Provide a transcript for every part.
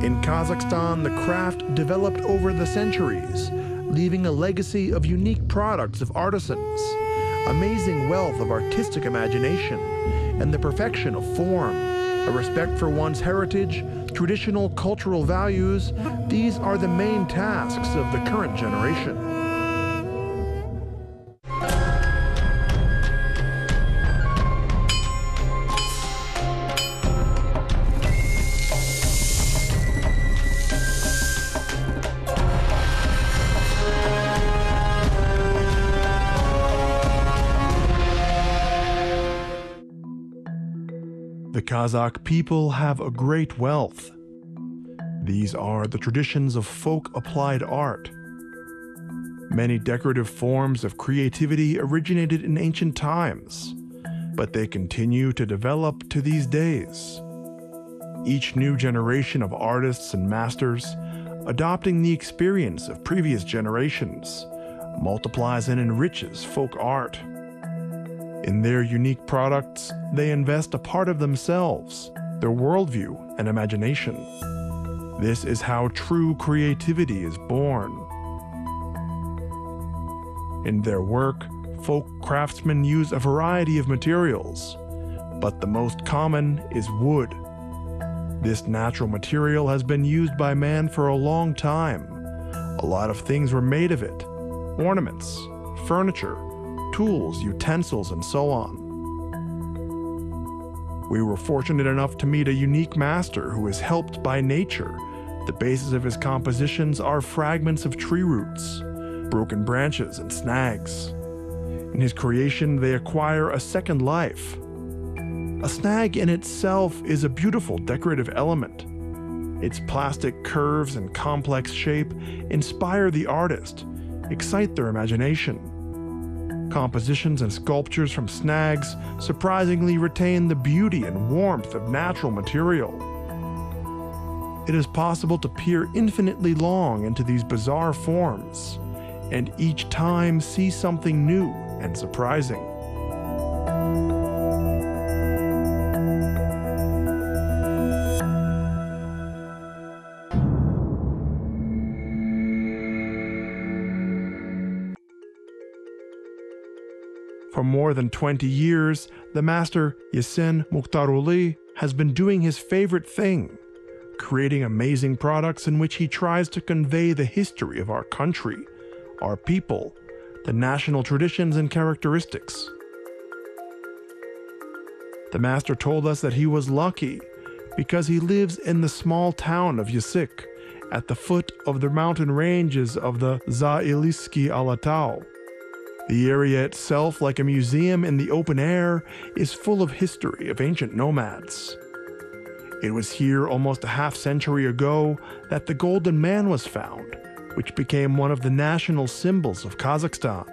In Kazakhstan, the craft developed over the centuries, leaving a legacy of unique products of artisans, amazing wealth of artistic imagination, and the perfection of form, a respect for one's heritage, traditional cultural values. These are the main tasks of the current generation. The Kazakh people have a great wealth. These are the traditions of folk applied art. Many decorative forms of creativity originated in ancient times, but they continue to develop to these days. Each new generation of artists and masters, adopting the experience of previous generations, multiplies and enriches folk art. In their unique products, they invest a part of themselves, their worldview and imagination. This is how true creativity is born. In their work, folk craftsmen use a variety of materials, but the most common is wood. This natural material has been used by man for a long time. A lot of things were made of it: ornaments, furniture, tools, utensils, and so on. We were fortunate enough to meet a unique master who is helped by nature. The basis of his compositions are fragments of tree roots, broken branches, and snags. In his creation, they acquire a second life. A snag in itself is a beautiful decorative element. Its plastic curves and complex shape inspire the artist, excite their imagination. Compositions and sculptures from snags surprisingly retain the beauty and warmth of natural material. It is possible to peer infinitely long into these bizarre forms, and each time see something new and surprising. For more than 20 years, the master Yessen Mukhtaruly has been doing his favorite thing, creating amazing products in which he tries to convey the history of our country, our people, the national traditions and characteristics. The master told us that he was lucky because he lives in the small town of Yessen, at the foot of the mountain ranges of the Zailski Alatau. The area itself, like a museum in the open air, is full of history of ancient nomads. It was here almost a half-century ago that the Golden Man was found, which became one of the national symbols of Kazakhstan.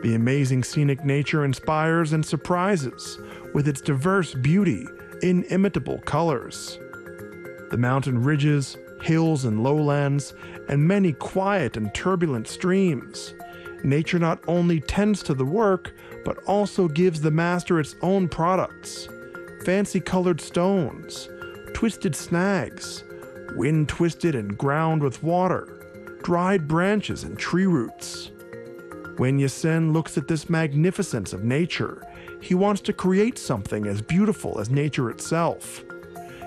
The amazing scenic nature inspires and surprises with its diverse beauty, inimitable colors. The mountain ridges, hills and lowlands, and many quiet and turbulent streams. Nature not only tends to the work, but also gives the master its own products: fancy colored stones, twisted snags, wind twisted and ground with water, dried branches and tree roots. When Yessen looks at this magnificence of nature, he wants to create something as beautiful as nature itself.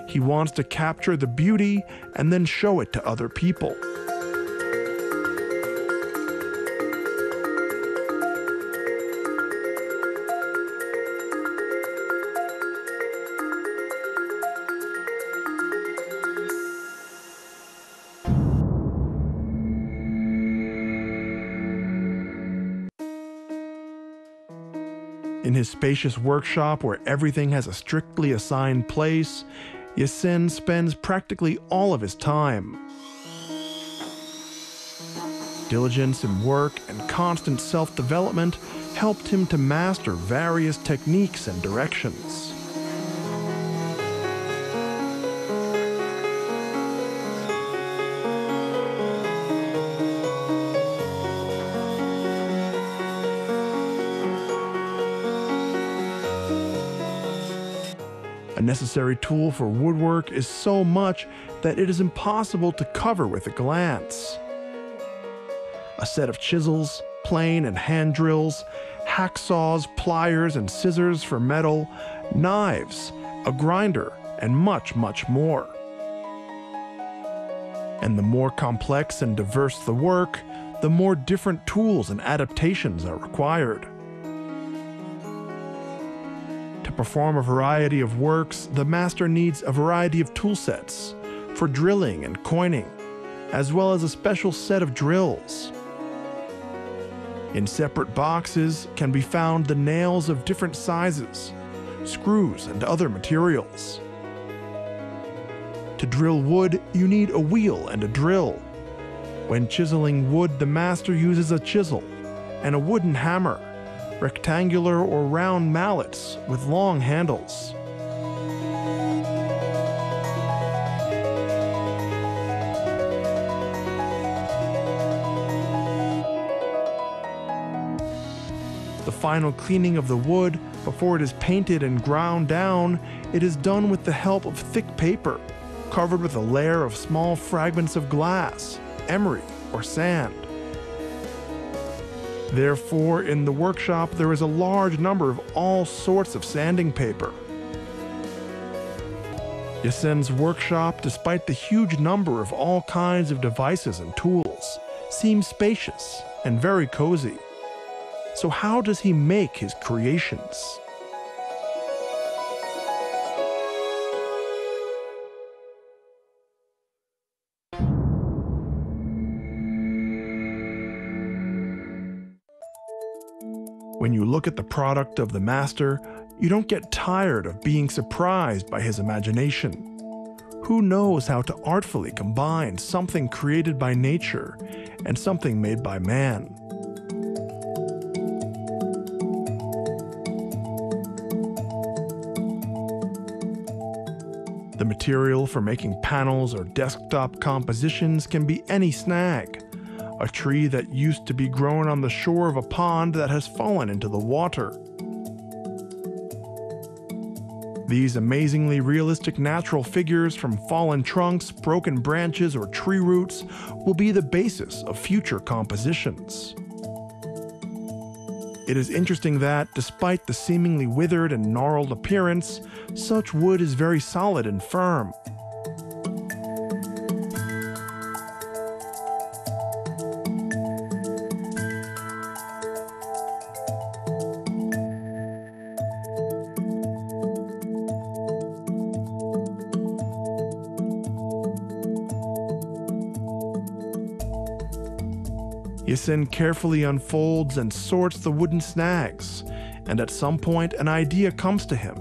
He wants to capture the beauty and then show it to other people. In his spacious workshop, where everything has a strictly assigned place, Yessen spends practically all of his time. Diligence in work and constant self-development helped him to master various techniques and directions. A necessary tool for woodwork is so much that it is impossible to cover with a glance. A set of chisels, plane and hand drills, hacksaws, pliers and scissors for metal, knives, a grinder, and much, much more. And the more complex and diverse the work, the more different tools and adaptations are required. To perform a variety of works, the master needs a variety of tool sets for drilling and coining, as well as a special set of drills. In separate boxes can be found the nails of different sizes, screws, and other materials. To drill wood, you need a wheel and a drill. When chiseling wood, the master uses a chisel and a wooden hammer, rectangular or round mallets with long handles. The final cleaning of the wood, before it is painted and ground down, it is done with the help of thick paper, covered with a layer of small fragments of glass, emery, or sand. Therefore, in the workshop there is a large number of all sorts of sanding paper. Yessen's workshop, despite the huge number of all kinds of devices and tools, seems spacious and very cozy. So how does he make his creations? When you look at the product of the master, you don't get tired of being surprised by his imagination. Who knows how to artfully combine something created by nature and something made by man? The material for making panels or desktop compositions can be any snag. A tree that used to be grown on the shore of a pond that has fallen into the water. These amazingly realistic natural figures from fallen trunks, broken branches, or tree roots will be the basis of future compositions. It is interesting that, despite the seemingly withered and gnarled appearance, such wood is very solid and firm. Yessen carefully unfolds and sorts the wooden snags, and at some point an idea comes to him,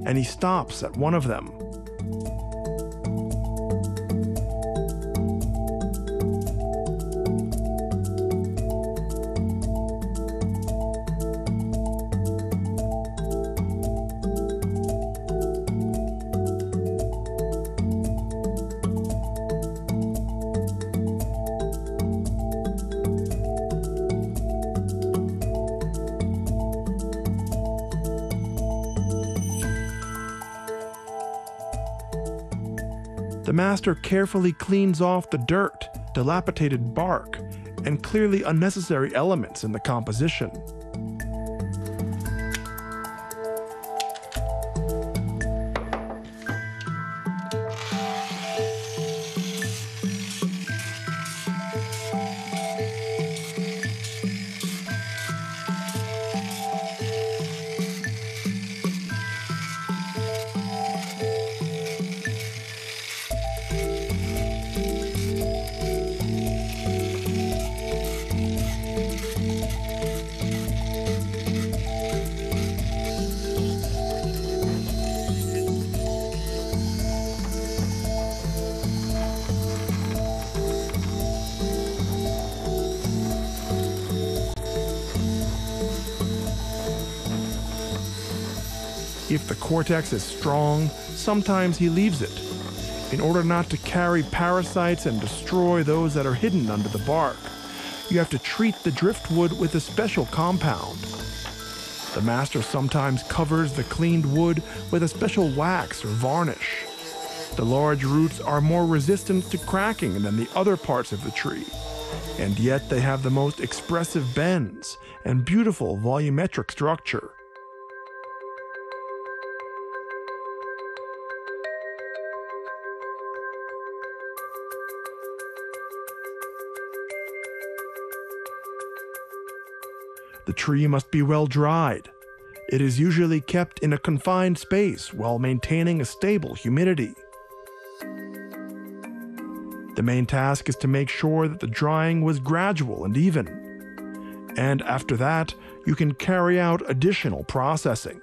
and he stops at one of them. The master carefully cleans off the dirt, dilapidated bark, and clearly unnecessary elements in the composition. If the cortex is strong, sometimes he leaves it, in order not to carry parasites and destroy those that are hidden under the bark. You have to treat the driftwood with a special compound. The master sometimes covers the cleaned wood with a special wax or varnish. The large roots are more resistant to cracking than the other parts of the tree, and yet they have the most expressive bends and beautiful volumetric structure. The tree must be well dried. It is usually kept in a confined space while maintaining a stable humidity. The main task is to make sure that the drying was gradual and even. And after that, you can carry out additional processing.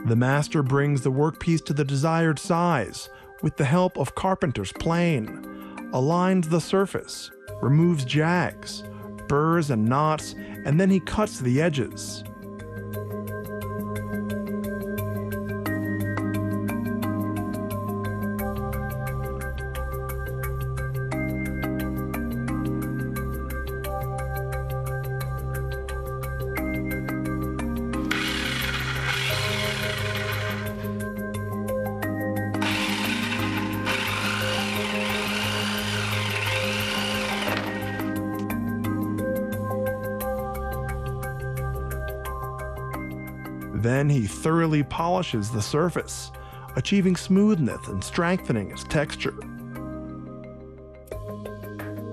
The master brings the workpiece to the desired size with the help of carpenter's plane, aligns the surface, removes jags, burrs and knots, and then he cuts the edges. Then he thoroughly polishes the surface, achieving smoothness and strengthening its texture.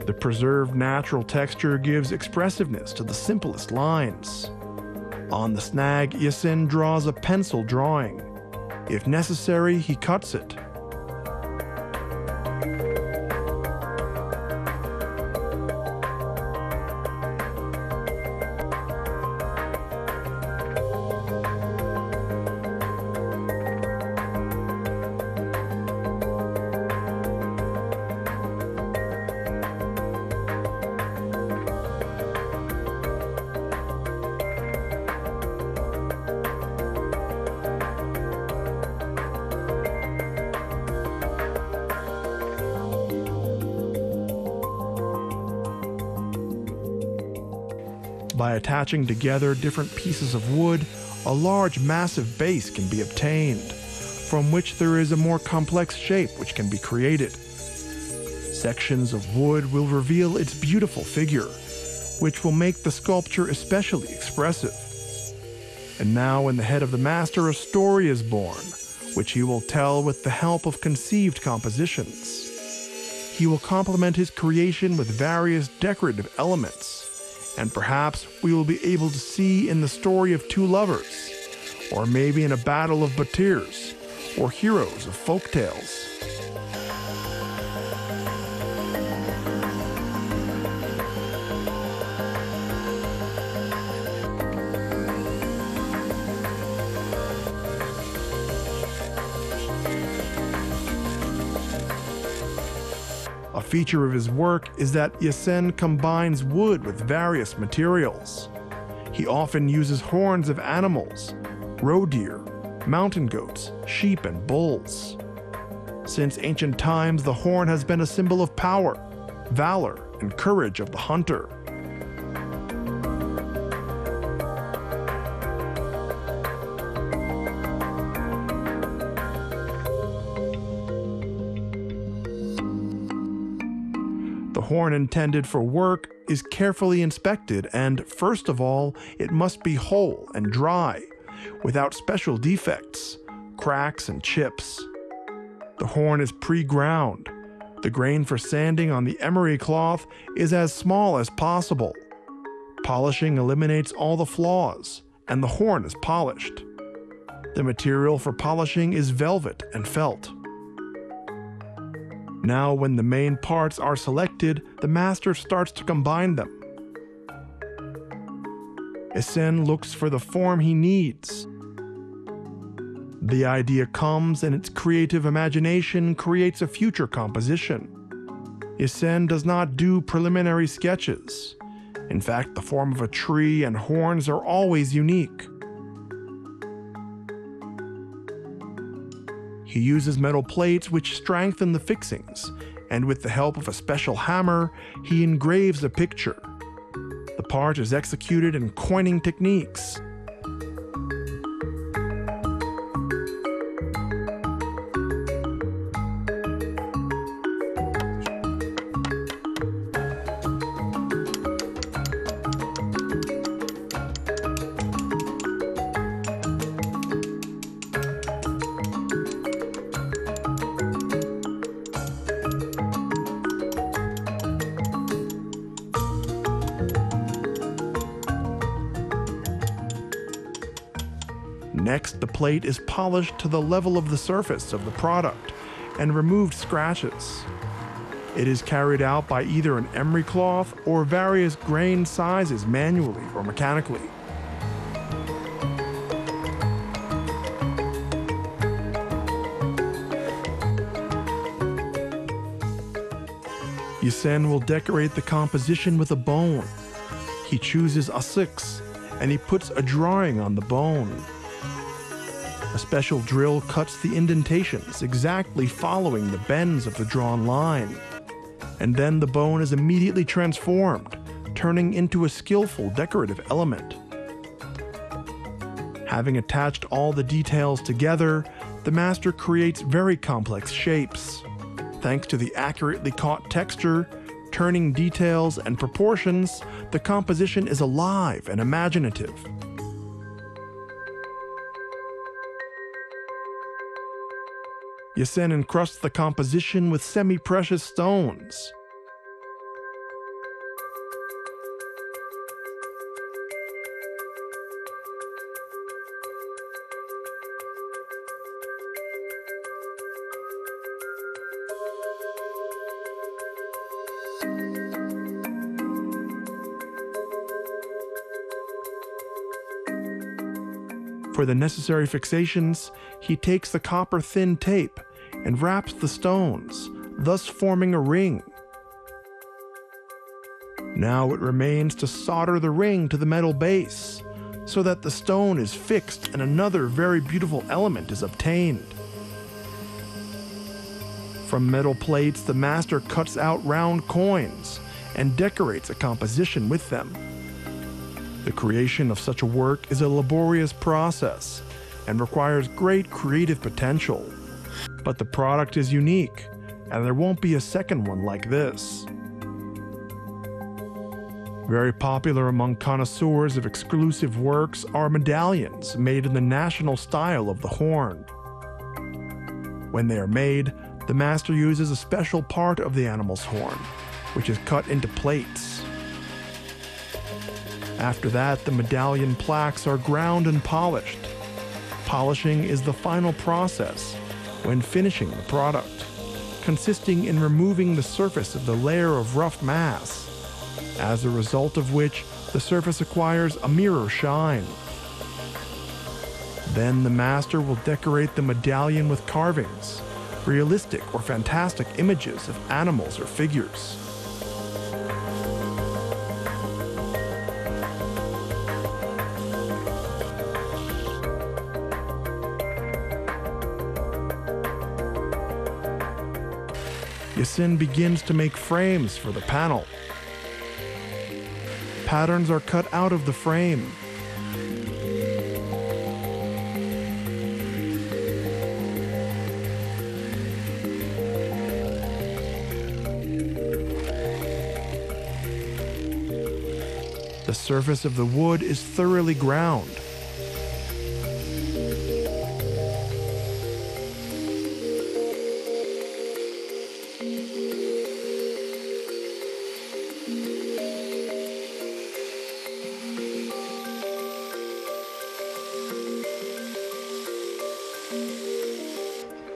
The preserved natural texture gives expressiveness to the simplest lines. On the snag, Yessen draws a pencil drawing. If necessary, he cuts it. By attaching together different pieces of wood, a large massive base can be obtained, from which there is a more complex shape which can be created. Sections of wood will reveal its beautiful figure, which will make the sculpture especially expressive. And now in the head of the master a story is born, which he will tell with the help of conceived compositions. He will complement his creation with various decorative elements, and perhaps we will be able to see in the story of two lovers, or maybe in a battle of Batirs, or heroes of folk tales. A feature of his work is that Yessen combines wood with various materials. He often uses horns of animals, roe deer, mountain goats, sheep, and bulls. Since ancient times, the horn has been a symbol of power, valor, and courage of the hunter. The horn intended for work is carefully inspected, and first of all, it must be whole and dry, without special defects, cracks, and chips. The horn is pre-ground. The grain for sanding on the emery cloth is as small as possible. Polishing eliminates all the flaws, and the horn is polished. The material for polishing is velvet and felt. Now, when the main parts are selected, the master starts to combine them. Yessen looks for the form he needs. The idea comes, and its creative imagination creates a future composition. Yessen does not do preliminary sketches. In fact, the form of a tree and horns are always unique. He uses metal plates which strengthen the fixings, and with the help of a special hammer, he engraves a picture. The part is executed in coining techniques. Next, the plate is polished to the level of the surface of the product and removed scratches. It is carried out by either an emery cloth or various grain sizes manually or mechanically. Yessen will decorate the composition with a bone. He chooses asiks, and he puts a drawing on the bone. A special drill cuts the indentations exactly following the bends of the drawn line. And then the bone is immediately transformed, turning into a skillful decorative element. Having attached all the details together, the master creates very complex shapes. Thanks to the accurately caught texture, turning details, and proportions, the composition is alive and imaginative. Yessen encrusts the composition with semi-precious stones. For the necessary fixations, he takes the copper thin tape and wraps the stones, thus forming a ring. Now it remains to solder the ring to the metal base, so that the stone is fixed and another very beautiful element is obtained. From metal plates, the master cuts out round coins and decorates a composition with them. The creation of such a work is a laborious process and requires great creative potential. But the product is unique, and there won't be a second one like this. Very popular among connoisseurs of exclusive works are medallions made in the national style of the horn. When they are made, the master uses a special part of the animal's horn, which is cut into plates. After that, the medallion plaques are ground and polished. Polishing is the final process when finishing the product, consisting in removing the surface of the layer of rough mass, as a result of which the surface acquires a mirror shine. Then the master will decorate the medallion with carvings, realistic or fantastic images of animals or figures. Yessen begins to make frames for the panel. Patterns are cut out of the frame. The surface of the wood is thoroughly ground.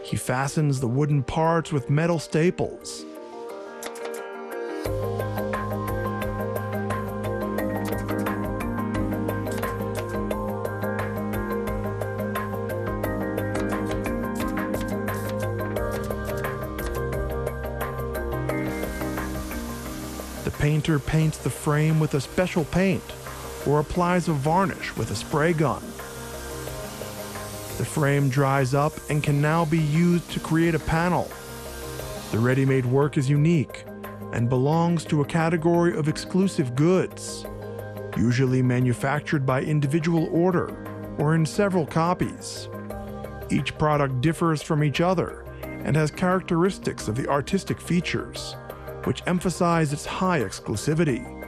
He fastens the wooden parts with metal staples. The painter paints the frame with a special paint or applies a varnish with a spray gun. The frame dries up and can now be used to create a panel. The ready-made work is unique and belongs to a category of exclusive goods, usually manufactured by individual order or in several copies. Each product differs from each other and has characteristics of the artistic features, which emphasize its high exclusivity.